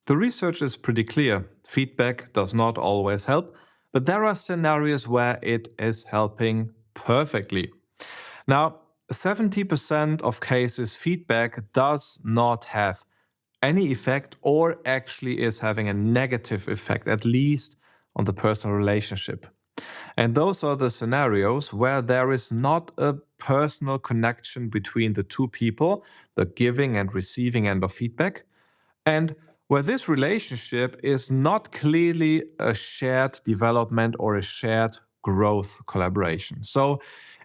The research is pretty clear. Feedback does not always help, but there are scenarios where it is helping perfectly. Now, 70% of cases, feedback does not have any effect or actually is having a negative effect, at least on the personal relationship. And those are the scenarios where there is not a personal connection between the two people, the giving and receiving end of feedback, and where this relationship is not clearly a shared development or a shared growth collaboration. So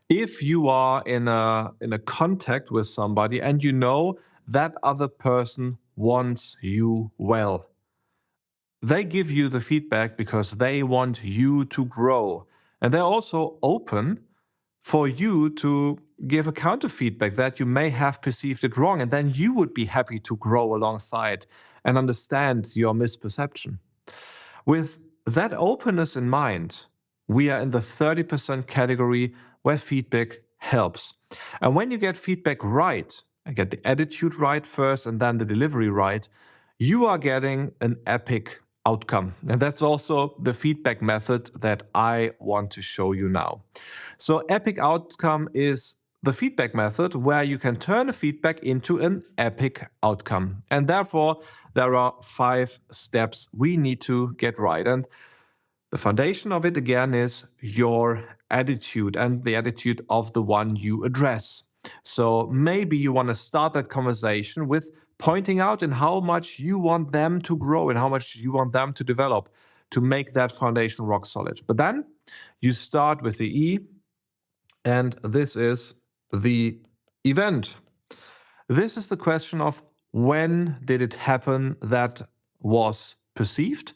if you are in a contact with somebody and you know that other person wants you well, they give you the feedback because they want you to grow. And they're also open for you to give a counter feedback that you may have perceived it wrong. And then you would be happy to grow alongside and understand your misperception. With that openness in mind, we are in the 30% category where feedback helps. And when you get feedback right, and get the attitude right first and then the delivery right, you are getting an epic outcome. And that's also the feedback method that I want to show you now. So epic outcome is the feedback method where you can turn a feedback into an epic outcome. And therefore, there are 5 steps we need to get right. And the foundation of it, again, is your attitude and the attitude of the one you address. So maybe you want to start that conversation with pointing out in how much you want them to grow and how much you want them to develop to make that foundation rock solid. But then you start with the E, and this is the event. This is the question of when did it happen that was perceived?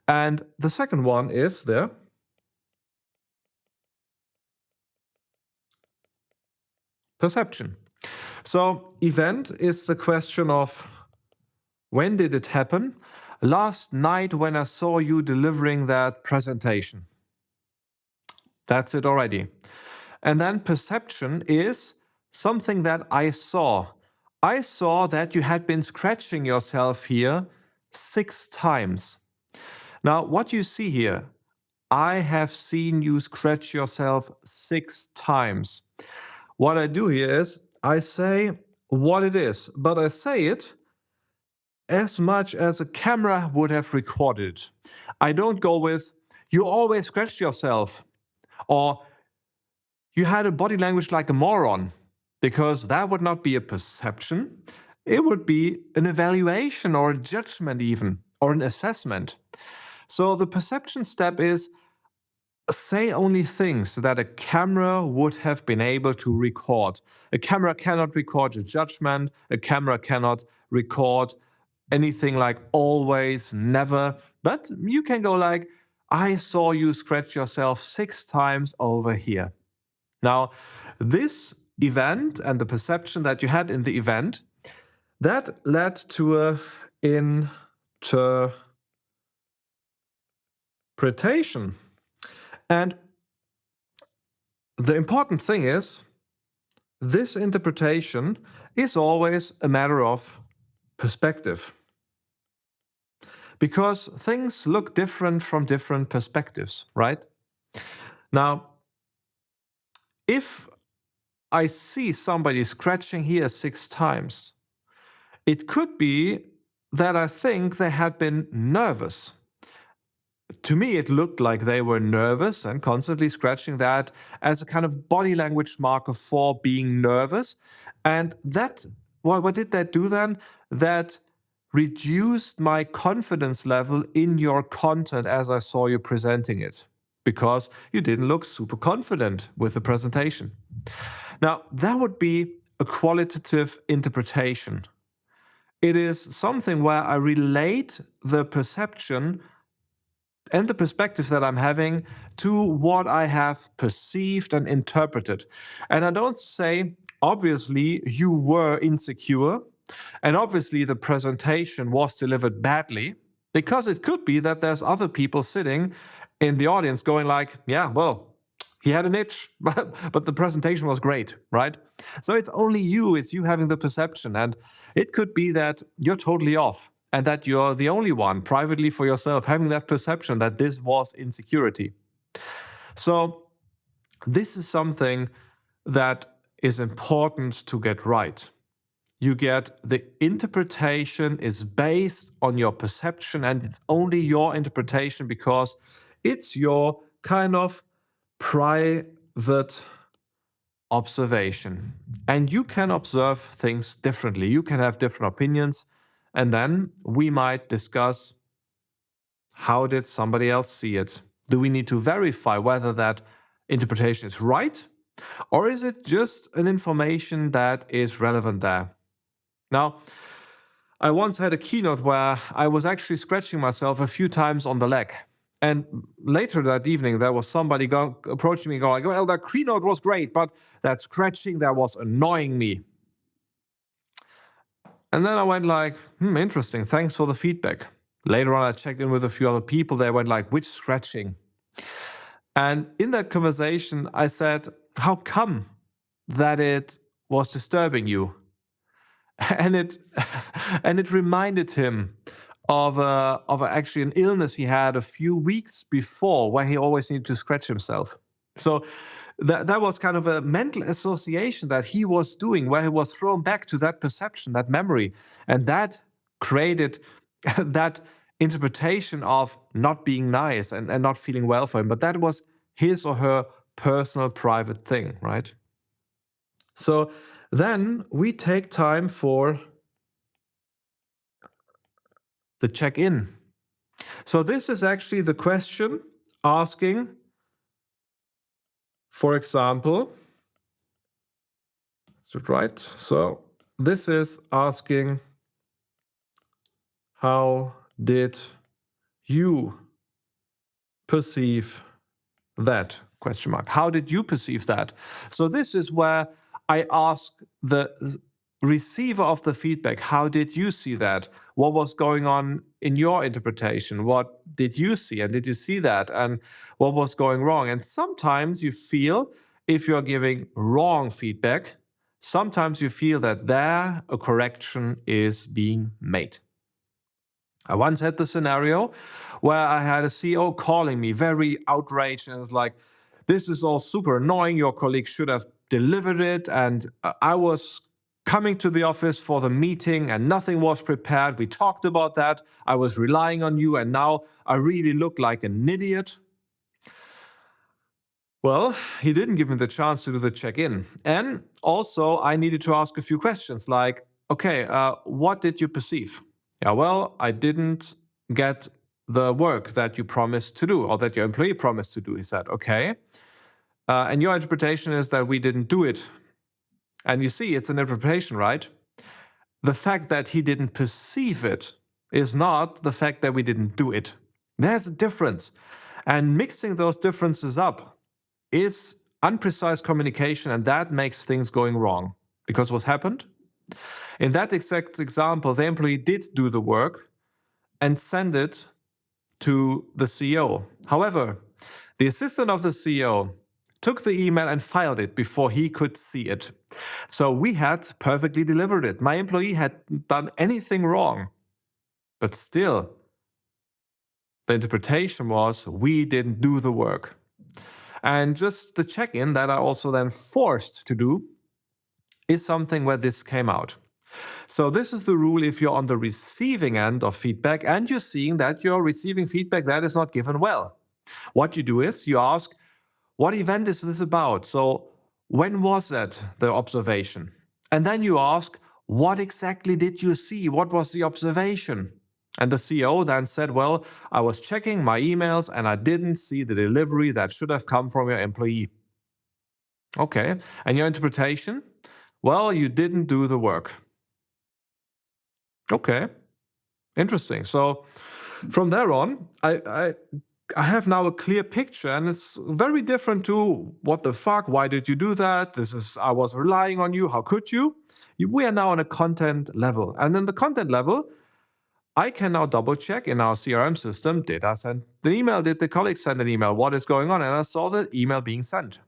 And the second one is the perception. So event is the question of when did it happen? Last night when I saw you delivering that presentation. That's it already. And then perception is something that I saw. I saw that you had been scratching yourself here 6 times. Now, what you see here, I have seen you scratch yourself 6 times. What I do here is I say what it is, but I say it as much as a camera would have recorded. I don't go with, you always scratch yourself, or you had a body language like a moron, because that would not be a perception. It would be an evaluation or a judgment even, or an assessment. So the perception step is say only things that a camera would have been able to record. A camera cannot record your judgment. A camera cannot record anything like always, never. But you can go like, I saw you scratch yourself 6 times over here. Now, this event and the perception that you had in the event, that led to a interpretation. And the important thing is, this interpretation is always a matter of perspective. Because things look different from different perspectives, right? Now, if I see somebody scratching here 6 times, it could be that I think they had been nervous. To me, it looked like they were nervous and constantly scratching that as a kind of body language marker for being nervous. And that, what did that do then? That reduced my confidence level in your content as I saw you presenting it, because you didn't look super confident with the presentation. Now, that would be a qualitative interpretation. It is something where I relate the perception and the perspective that I'm having to what I have perceived and interpreted. And I don't say, obviously, you were insecure, and obviously the presentation was delivered badly, because it could be that there's other people sitting in the audience going like, yeah, well, he had an itch, but the presentation was great, right? So it's only you, it's you having the perception, and it could be that you're totally off. and that you're the only one privately for yourself having that perception that this was insecurity. So this is something that is important to get right. You get the interpretation is based on your perception, and it's only your interpretation because it's your kind of private observation. And you can observe things differently. You can have different opinions. And then we might discuss, how did somebody else see it? Do we need to verify whether that interpretation is right? Or is it just an information that is relevant there? Now, I once had a keynote where I was actually scratching myself a few times on the leg. And later that evening, there was somebody approaching me going, well, that keynote was great, but that scratching there was annoying me. And then I went like, interesting, thanks for the feedback. Later on, I checked in with a few other people. They went like, which scratching? And in that conversation, I said, how come that it was disturbing you? And it reminded him of actually an illness he had a few weeks before, where he always needed to scratch himself. So that was kind of a mental association that he was doing, where he was thrown back to that perception, that memory, and that created that interpretation of not being nice and not feeling well for him. But that was his or her personal, private thing, right? So then we take time for the check-in. So this is actually the question asking, for example, is it right? So this is asking, how did you perceive that? Question mark. How did you perceive that? So this is where I ask the receiver of the feedback, how did you see that? What was going on in your interpretation? What did you see? And did you see that? And what was going wrong? And sometimes you feel, if you're giving wrong feedback, sometimes you feel that there a correction is being made. I once had the scenario where I had a CEO calling me very outraged and was like, this is all super annoying. Your colleague should have delivered it. And I was coming to the office for the meeting and nothing was prepared. We talked about that. I was relying on you and now I really look like an idiot. Well, he didn't give me the chance to do the check-in. And also I needed to ask a few questions like, okay, what did you perceive? Yeah, well, I didn't get the work that you promised to do or that your employee promised to do. He said, okay. And your interpretation is that we didn't do it. And you see, it's an interpretation, right? The fact that he didn't perceive it is not the fact that we didn't do it. There's a difference. And mixing those differences up is unprecise communication, and that makes things going wrong. Because what happened? In that exact example, the employee did do the work and send it to the CEO. However, the assistant of the CEO took the email and filed it before he could see it. So we had perfectly delivered it. My employee hadn't done anything wrong. But still, the interpretation was we didn't do the work. And just the check-in that I also then forced to do is something where this came out. So this is the rule if you're on the receiving end of feedback and you're seeing that you're receiving feedback that is not given well. What you do is you ask, what event is this about? So when was that, the observation? And then you ask, what exactly did you see? What was the observation? And the CEO then said, well, I was checking my emails and I didn't see the delivery that should have come from your employee. Okay, and your interpretation? Well, you didn't do the work. Okay, interesting. So from there on, I have now a clear picture, and it's very different to what the fuck, why did you do that? I was relying on you, how could you? We are now on a content level. And then the content level, I can now double check in our CRM system, did I send the email? Did the colleague send an email? What is going on? And I saw the email being sent.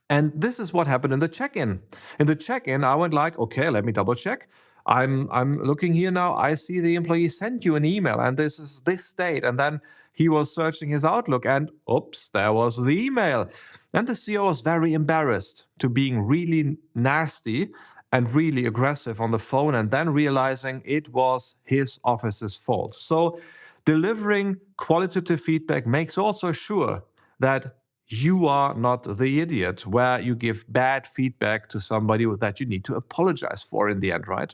And this is what happened in the check-in. In the check-in, I went like, okay, let me double check. I'm looking here now. I see the employee sent you an email, and this is this date. And then he was searching his Outlook, and oops, there was the email. And the CEO was very embarrassed to being really nasty and really aggressive on the phone, and then realizing it was his office's fault. So delivering qualitative feedback makes also sure that you are not the idiot where you give bad feedback to somebody that you need to apologize for in the end, right?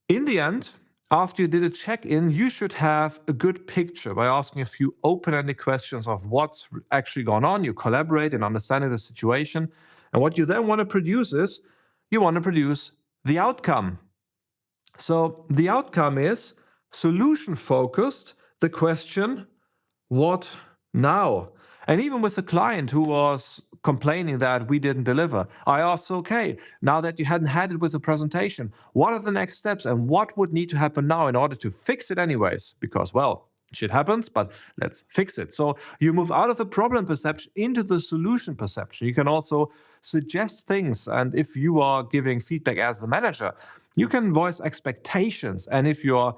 In the end, after you did a check-in, you should have a good picture by asking a few open-ended questions of what's actually gone on. You collaborate in understanding the situation. And what you then want to produce is, you want to produce the outcome. So the outcome is solution-focused, the question, what now? And even with the client who was complaining that we didn't deliver, I asked, okay, now that you hadn't had it with the presentation, what are the next steps and what would need to happen now in order to fix it anyways? Because, well, shit happens, but let's fix it. So you move out of the problem perception into the solution perception. You can also suggest things. And if you are giving feedback as the manager, you can voice expectations. And if you're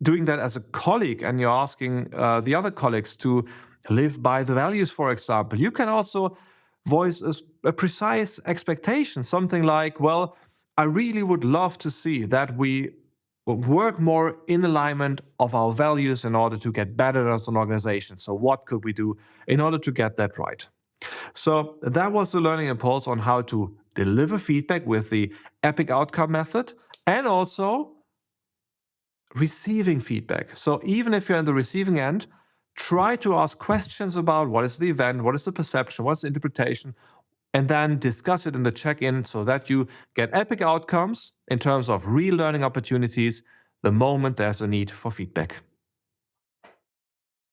doing that as a colleague and you're asking the other colleagues to live by the values, for example, you can also voice a precise expectation, something like, well, I really would love to see that we work more in alignment of our values in order to get better as an organization. So what could we do in order to get that right? So that was the learning impulse on how to deliver feedback with the EPIC outcome method, and also receiving feedback. So even if you're in the receiving end, try to ask questions about what is the event, what is the perception, what's the interpretation, and then discuss it in the check-in so that you get epic outcomes in terms of real learning opportunities the moment there's a need for feedback.